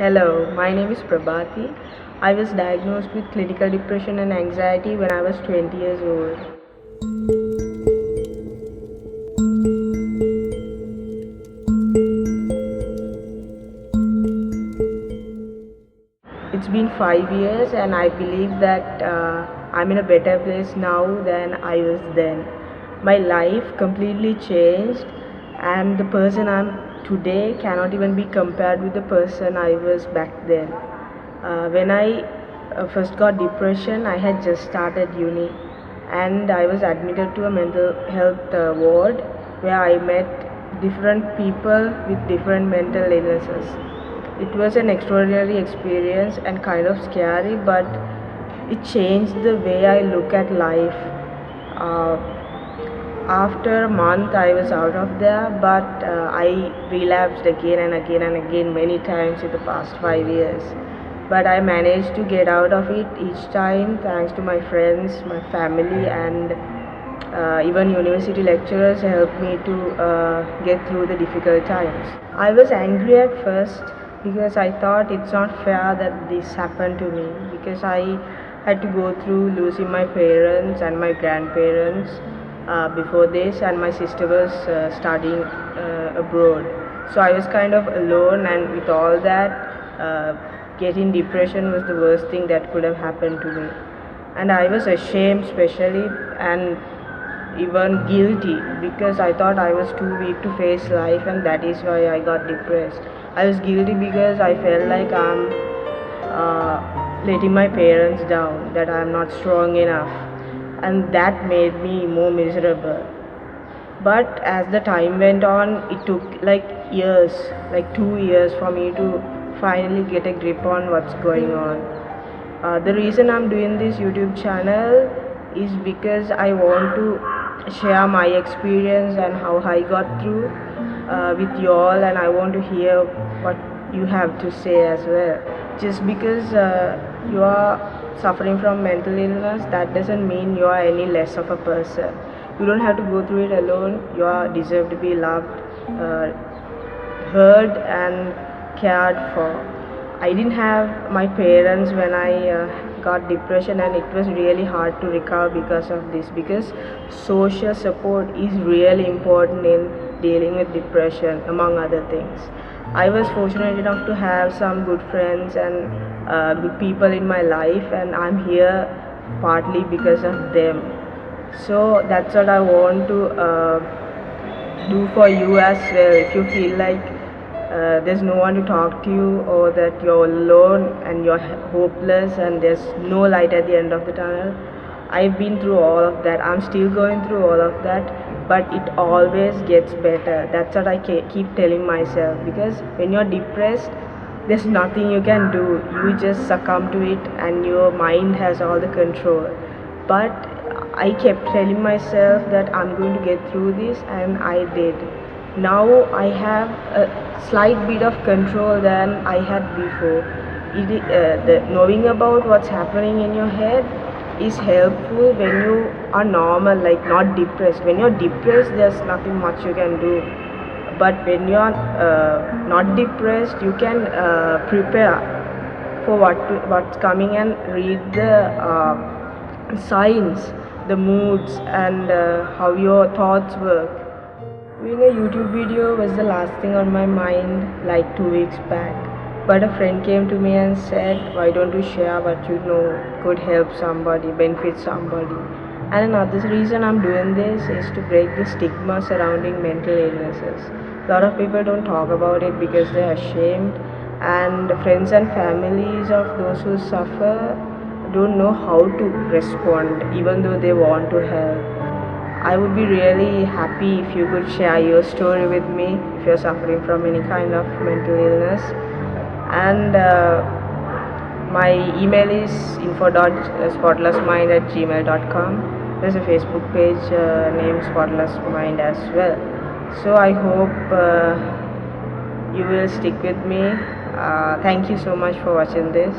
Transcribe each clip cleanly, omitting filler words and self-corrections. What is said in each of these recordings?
Hello, my name is Prabhati. I was diagnosed with clinical depression and anxiety when I was 20 years old. It's been 5 years, and I believe that I'm in a better place now than I was then. My life completely changed, and the person I'm today cannot even be compared with the person I was back then. When I first got depression, I had just started uni, and I was admitted to a mental health ward where I met different people with different mental illnesses. It was an extraordinary experience and kind of scary, but it changed the way I look at life. Uh, After a month, I was out of there, but I relapsed again and again and again many times in the past 5 years. But I managed to get out of it each time thanks to my friends, my family, and even university lecturers helped me to get through the difficult times. I was angry at first because I thought it's not fair that this happened to me, because I had to go through losing my parents and my grandparents before this, and my sister was studying abroad. So I was kind of alone, and with all that, getting depression was the worst thing that could have happened to me. And I was ashamed, especially, and even guilty, because I thought I was too weak to face life, and that is why I got depressed. I was guilty because I felt like I'm letting my parents down, that I'm not strong enough, and that made me more miserable. But as the time went on, it took like years, like 2 years, for me to finally get a grip on what's going on. The reason I'm doing this YouTube channel is because I want to share my experience and how I got through with you all, and I want to hear what you have to say as well. Just because you are suffering from mental illness, that doesn't mean you are any less of a person. You don't have to go through it alone. You are deserve to be loved, heard, and cared for. I didn't have my parents when I got depression, and it was really hard to recover because of this, because social support is really important in dealing with depression, among other things. I was fortunate enough to have some good friends and good people in my life, and I'm here partly because of them. So that's what I want to do for you as well. If you feel like there's no one to talk to you, or that you're alone and you're hopeless and there's no light at the end of the tunnel, I've been through all of that. I'm still going through all of that, but it always gets better. That's what I keep telling myself, because when you're depressed, there's nothing you can do. You just succumb to it, and your mind has all the control. But I kept telling myself that I'm going to get through this, and I did. Now I have a slight bit of control than I had before. Knowing about what's happening in your head is helpful when you are normal, like not depressed. When you're depressed, there's nothing much you can do. But when you're not depressed, you can prepare for what's coming, and read the signs, the moods, and how your thoughts work. Doing a YouTube video was the last thing on my mind like 2 weeks back. But a friend came to me and said, "Why don't you share what you know could help somebody, benefit somebody?" And another reason I'm doing this is to break the stigma surrounding mental illnesses. A lot of people don't talk about it because they're ashamed, and friends and families of those who suffer don't know how to respond, even though they want to help. I would be really happy if you could share your story with me if you're suffering from any kind of mental illness. And my email is info.spotlessmind@gmail.com. There's a Facebook page named Spotless Mind as well. So I hope you will stick with me. Thank you so much for watching this.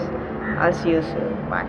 I'll see you soon. Bye.